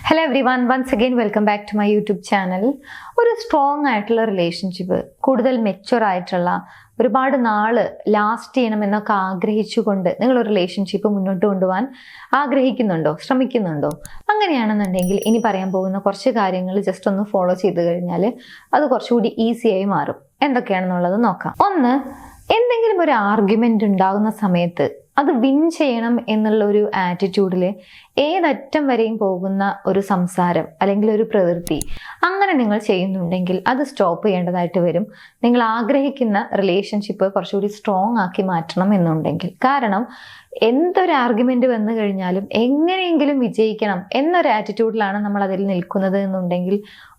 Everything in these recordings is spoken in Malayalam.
Hello everyone, once again welcome back to my YouTube channel. ഒരു സ്ട്രോങ് ആയിട്ടുള്ള റിലേഷൻഷിപ്പ്, കൂടുതൽ മെച്യൂർ ആയിട്ടുള്ള, ഒരുപാട് നാള് ലാസ്റ്റ് ചെയ്യണമെന്നൊക്കെ ആഗ്രഹിച്ചുകൊണ്ട് നിങ്ങളൊരു റിലേഷൻഷിപ്പ് മുന്നോട്ട് കൊണ്ടുപോകാൻ ആഗ്രഹിക്കുന്നുണ്ടോ, ശ്രമിക്കുന്നുണ്ടോ? അങ്ങനെയാണെന്നുണ്ടെങ്കിൽ ഇനി പറയാൻ പോകുന്ന കുറച്ച് കാര്യങ്ങൾ ജസ്റ്റ് ഒന്ന് ഫോളോ ചെയ്ത് കഴിഞ്ഞാൽ അത് കുറച്ചുകൂടി ഈസിയായി മാറും. എന്തൊക്കെയാണെന്നുള്ളത് നോക്കാം. ഒന്ന്, എന്തെങ്കിലും ഒരു ആർഗ്യുമെന്റ് ഉണ്ടാകുന്ന സമയത്ത് അത് വിൻ ചെയ്യണം എന്നുള്ള ഒരു ആറ്റിറ്റ്യൂഡിൽ ഏതറ്റം വരെയും പോകുന്ന ഒരു സംസാരം അല്ലെങ്കിൽ ഒരു പ്രവൃത്തി അങ്ങനെ നിങ്ങൾ ചെയ്യുന്നുണ്ടെങ്കിൽ അത് സ്റ്റോപ്പ് ചെയ്യേണ്ടതായിട്ട് വരും. നിങ്ങൾ ആഗ്രഹിക്കുന്ന റിലേഷൻഷിപ്പ് കുറച്ചുകൂടി സ്ട്രോങ് ആക്കി മാറ്റണം എന്നുണ്ടെങ്കിൽ. കാരണം എന്തൊരു ആർഗ്യുമെന്റ് വന്നു കഴിഞ്ഞാലും എങ്ങനെയെങ്കിലും വിജയിക്കണം എന്നൊരു ആറ്റിറ്റ്യൂഡിലാണ് നമ്മൾ അതിൽ നിൽക്കുന്നത് എന്നുണ്ടെങ്കിൽ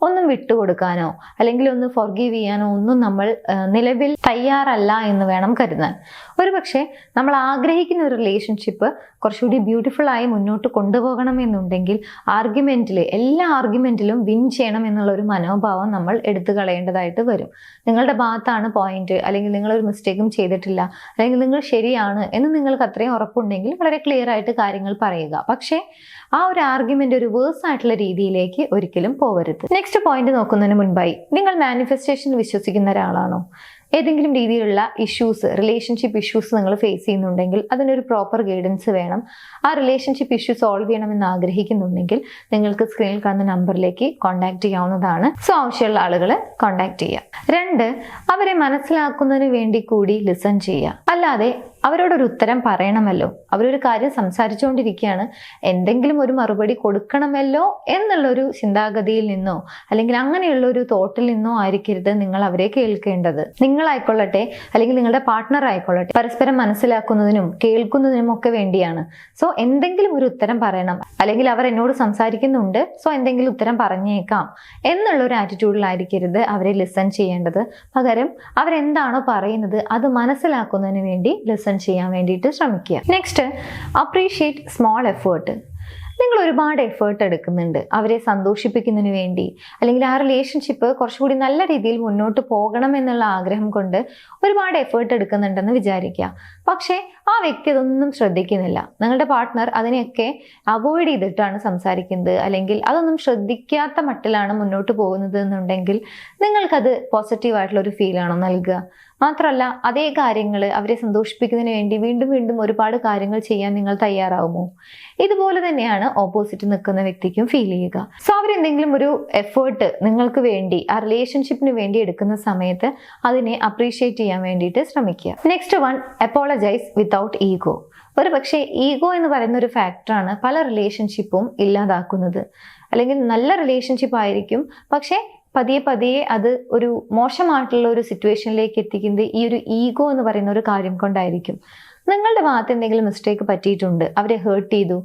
ഒന്നും വിട്ടുകൊടുക്കാനോ അല്ലെങ്കിൽ ഒന്ന് ഫോർഗീവ് ചെയ്യാനോ ഒന്നും നമ്മൾ നിലവിൽ തയ്യാറല്ല എന്ന് വേണം കരുതാൻ. ഒരു പക്ഷേ നമ്മൾ ആഗ്രഹിക്കുന്ന ഒരു റിലേഷൻഷിപ്പ് കുറച്ചുകൂടി ബ്യൂട്ടിഫുൾ ആയി മുന്നോട്ട് കൊണ്ടുപോകണം എന്നുണ്ടെങ്കിൽ എല്ലാ ആർഗ്യുമെന്റിലും വിൻ ചെയ്യണം എന്നുള്ള ഒരു മനോഭാവം നമ്മൾ എടുത്തു കളയേണ്ടതായിട്ട് വരും. നിങ്ങളുടെ ഭാഗത്താണ് പോയിന്റ്, അല്ലെങ്കിൽ നിങ്ങളൊരു മിസ്റ്റേക്കും ചെയ്തിട്ടില്ല, അല്ലെങ്കിൽ നിങ്ങൾ ശരിയാണ് എന്ന് നിങ്ങൾക്ക് അത്രയും ഉറപ്പുണ്ടെങ്കിൽ വളരെ ക്ലിയർ ആയിട്ട് കാര്യങ്ങൾ പറയുക. പക്ഷേ ആ ഒരു ആർഗ്യുമെന്റ് ഒരു വേഴ്സ് ആയിട്ടുള്ള രീതിയിലേക്ക് ഒരിക്കലും പോകരുത്. നെക്സ്റ്റ് പോയിന്റ് നോക്കുന്നതിന് മുൻപായി, നിങ്ങൾ മാനിഫെസ്റ്റേഷൻ വിശ്വസിക്കുന്ന ഒരാളാണോ? ഏതെങ്കിലും രീതിയിലുള്ള റിലേഷൻഷിപ്പ് ഇഷ്യൂസ് നിങ്ങൾ ഫേസ് ചെയ്യുന്നുണ്ടെങ്കിൽ അതിനൊരു പ്രോപ്പർ ഗൈഡൻസ് വേണം. ആ റിലേഷൻഷിപ്പ് ഇഷ്യൂ സോൾവ് ചെയ്യണമെന്ന് ആഗ്രഹിക്കുന്നുണ്ടെങ്കിൽ നിങ്ങൾക്ക് സ്ക്രീനിൽ കാണുന്ന നമ്പറിലേക്ക് കോൺടാക്ട് ചെയ്യാവുന്നതാണ്. സോ ആവശ്യമുള്ള ആളുകൾ കോൺടാക്ട് ചെയ്യുക. 2, അവരെ മനസ്സിലാക്കുന്നതിന് വേണ്ടി കൂടി ലിസൺ ചെയ്യുക. അല്ലാതെ അവരോടൊരു ഉത്തരം പറയണമല്ലോ, അവരൊരു കാര്യം സംസാരിച്ചുകൊണ്ടിരിക്കുകയാണ്, എന്തെങ്കിലും ഒരു മറുപടി കൊടുക്കണമല്ലോ എന്നുള്ളൊരു ചിന്താഗതിയിൽ നിന്നോ അല്ലെങ്കിൽ അങ്ങനെയുള്ള ഒരു തോട്ടിൽ നിന്നോ ആയിരിക്കരുത് നിങ്ങൾ അവരെ കേൾക്കേണ്ടത്. നിങ്ങളായിക്കൊള്ളട്ടെ അല്ലെങ്കിൽ നിങ്ങളുടെ പാർട്ട്ണർ ആയിക്കൊള്ളട്ടെ, പരസ്പരം മനസ്സിലാക്കുന്നതിനും കേൾക്കുന്നതിനും ഒക്കെ വേണ്ടിയാണ്. സോ എന്തെങ്കിലും ഒരു ഉത്തരം പറയണം, അല്ലെങ്കിൽ അവർ എന്നോട് സംസാരിക്കുന്നുണ്ട് സോ എന്തെങ്കിലും ഉത്തരം പറഞ്ഞേക്കാം എന്നുള്ള ഒരു ആറ്റിറ്റ്യൂഡിലായിരിക്കരുത് അവരെ ലിസൺ ചെയ്യേണ്ടത്. പകരം അവരെന്താണോ പറയുന്നത് അത് മനസ്സിലാക്കുന്നതിന് വേണ്ടി ലിസൺ ചെയ്യാൻ വേണ്ടിയിട്ട് ശ്രമിക്കുക. Next, appreciate small effort. നിങ്ങൾ ഒരുപാട് എഫേർട്ട് എടുക്കുന്നുണ്ട് അവരെ സന്തോഷിപ്പിക്കുന്നതിന് വേണ്ടി, അല്ലെങ്കിൽ ആ റിലേഷൻഷിപ്പ് കുറച്ചുകൂടി നല്ല രീതിയിൽ മുന്നോട്ട് പോകണം എന്നുള്ള ആഗ്രഹം കൊണ്ട് ഒരുപാട് എഫേർട്ട് എടുക്കുന്നുണ്ടെന്ന് വിചാരിക്കുക. പക്ഷേ ആ വ്യക്തി അതൊന്നും ശ്രദ്ധിക്കുന്നില്ല. നിങ്ങളുടെ പാർട്ട്ണർ അതിനെയൊക്കെ അവോയ്ഡ് ചെയ്തിട്ടാണ് സംസാരിക്കുന്നത്, അല്ലെങ്കിൽ അതൊന്നും ശ്രദ്ധിക്കാത്ത മട്ടിലാണ് മുന്നോട്ട് പോകുന്നത് എന്നുണ്ടെങ്കിൽ നിങ്ങൾക്കത് പോസിറ്റീവായിട്ടുള്ള ഒരു ഫീലാണോ നൽകുക? മാത്രമല്ല, അതേ കാര്യങ്ങൾ അവരെ സന്തോഷിപ്പിക്കുന്നതിന് വേണ്ടി വീണ്ടും വീണ്ടും ഒരുപാട് കാര്യങ്ങൾ ചെയ്യാൻ നിങ്ങൾ തയ്യാറാവുമോ? ഇതുപോലെ തന്നെയാണ് ഓപ്പോസിറ്റ് നിൽക്കുന്ന വ്യക്തിക്കും ഫീൽ ചെയ്യുക. സോ അവരെന്തെങ്കിലും ഒരു എഫേർട്ട് നിങ്ങൾക്ക് വേണ്ടി, ആ റിലേഷൻഷിപ്പിന് വേണ്ടി എടുക്കുന്ന സമയത്ത് അതിനെ അപ്രീഷിയേറ്റ് ചെയ്യാൻ വേണ്ടിയിട്ട് ശ്രമിക്കുക. Next one, apologise without ego. ഒരു പക്ഷേ ഈഗോ എന്ന് പറയുന്ന ഒരു ഫാക്ടറാണ് പല റിലേഷൻഷിപ്പും ഇല്ലാതാക്കുന്നത്. അല്ലെങ്കിൽ നല്ല റിലേഷൻഷിപ്പ് ആയിരിക്കും, പക്ഷേ പതിയെ അത് ഒരു മോശമായിട്ടുള്ള ഒരു സിറ്റുവേഷനിലേക്ക് എത്തിക്കുന്നത് ഈ ഒരു ഈഗോ എന്ന് പറയുന്ന ഒരു കാര്യം കൊണ്ടായിരിക്കും. നിങ്ങളുടെ ഭാഗത്ത് എന്തെങ്കിലും മിസ്റ്റേക്ക് പറ്റിയിട്ടുണ്ട്, അവരെ ഹേർട്ട് ചെയ്തു,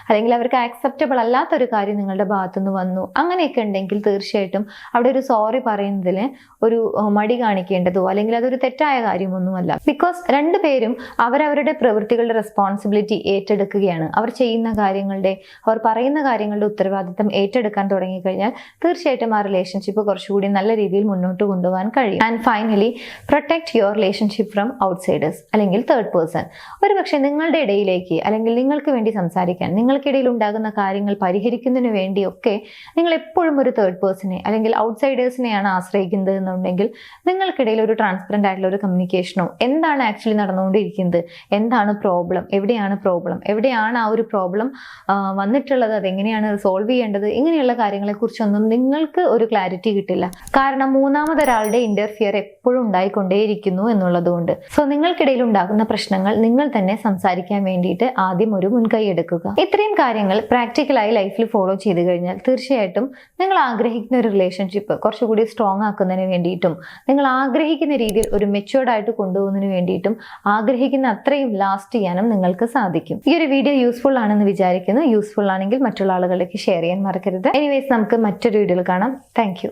അല്ലെങ്കിൽ അവർക്ക് ആക്സെപ്റ്റബിൾ അല്ലാത്തൊരു കാര്യം നിങ്ങളുടെ ഭാഗത്തുനിന്ന് വന്നു, അങ്ങനെയൊക്കെ ഉണ്ടെങ്കിൽ തീർച്ചയായിട്ടും അവിടെ ഒരു സോറി പറയുന്നതിന് ഒരു മടി കാണിക്കേണ്ടതോ അല്ലെങ്കിൽ അതൊരു തെറ്റായ കാര്യമൊന്നുമല്ല. ബിക്കോസ് രണ്ടുപേരും അവരവരുടെ പ്രവൃത്തികളുടെ റെസ്പോൺസിബിലിറ്റി ഏറ്റെടുക്കുകയാണ്. അവർ ചെയ്യുന്ന കാര്യങ്ങളുടെ, അവർ പറയുന്ന കാര്യങ്ങളുടെ ഉത്തരവാദിത്തം ഏറ്റെടുക്കാൻ തുടങ്ങിക്കഴിഞ്ഞാൽ തീർച്ചയായിട്ടും ആ റിലേഷൻഷിപ്പ് കുറച്ചുകൂടി നല്ല രീതിയിൽ മുന്നോട്ട് കൊണ്ടുപോകാൻ കഴിയും. And finally, protect your relationship from outsiders അല്ലെങ്കിൽ തേർഡ് പേഴ്സൺ. ഒരു പക്ഷേ നിങ്ങളുടെ ഇടയിലേക്ക് അല്ലെങ്കിൽ നിങ്ങൾക്ക് വേണ്ടി സംസാരിക്കാൻ, നിങ്ങൾക്കിടയിൽ ഉണ്ടാകുന്ന കാര്യങ്ങൾ പരിഹരിക്കുന്നതിന് വേണ്ടിയൊക്കെ നിങ്ങൾ എപ്പോഴും ഒരു തേർഡ് പേഴ്സണെ അല്ലെങ്കിൽ ഔട്ട്സൈഡേഴ്സിനെയാണ് ആശ്രയിക്കുന്നത് എന്നുണ്ടെങ്കിൽ നിങ്ങൾക്കിടയിൽ ഒരു ട്രാൻസ്പെറന്റ് ആയിട്ടുള്ള ഒരു കമ്മ്യൂണിക്കേഷനോ, എന്താണ് ആക്ച്വലി നടന്നുകൊണ്ടിരിക്കുന്നത്, എന്താണ് പ്രോബ്ലം, എവിടെയാണ് ആ ഒരു പ്രോബ്ലം വന്നിട്ടുള്ളത്, അതെങ്ങനെയാണ് സോൾവ് ചെയ്യേണ്ടത്, ഇങ്ങനെയുള്ള കാര്യങ്ങളെക്കുറിച്ചൊന്നും നിങ്ങൾക്ക് ഒരു ക്ലാരിറ്റി കിട്ടില്ല. കാരണം മൂന്നാമതൊരാളുടെ ഇന്റർഫിയർ എപ്പോഴും ഉണ്ടായിക്കൊണ്ടേയിരിക്കുന്നു എന്നുള്ളതുകൊണ്ട്. സോ നിങ്ങൾക്കിടയിൽ ഉണ്ടാകുന്ന പ്രശ്നങ്ങൾ നിങ്ങൾ തന്നെ സംസാരിക്കാൻ വേണ്ടിയിട്ട് ആദ്യം ഒരു മുൻകൈ എടുക്കുക. ഇത്രയും കാര്യങ്ങൾ പ്രാക്ടിക്കലായി ലൈഫിൽ ഫോളോ ചെയ്ത് കഴിഞ്ഞാൽ തീർച്ചയായിട്ടും നിങ്ങൾ ആഗ്രഹിക്കുന്ന ഒരു റിലേഷൻഷിപ്പ് കുറച്ചുകൂടി സ്ട്രോങ് ആക്കുന്നതിന് വേണ്ടിയിട്ടും, നിങ്ങൾ ആഗ്രഹിക്കുന്ന രീതിയിൽ ഒരു മെച്യൂർഡ് ആയിട്ട് കൊണ്ടുപോകുന്നതിന് വേണ്ടിയിട്ടും, ആഗ്രഹിക്കുന്ന അത്രയും ലാസ്റ്റ് ചെയ്യാനും നിങ്ങൾക്ക് സാധിക്കും. ഈ ഒരു വീഡിയോ യൂസ്ഫുൾ ആണെന്ന് വിചാരിക്കുന്നു. യൂസ്ഫുൾ ആണെങ്കിൽ മറ്റുള്ള ആളുകളിലേക്ക് ഷെയർ ചെയ്യാൻ മറക്കരുത്. എനിവേസ്, നമുക്ക് മറ്റൊരു വീഡിയോയിൽ കാണാം. Thank you.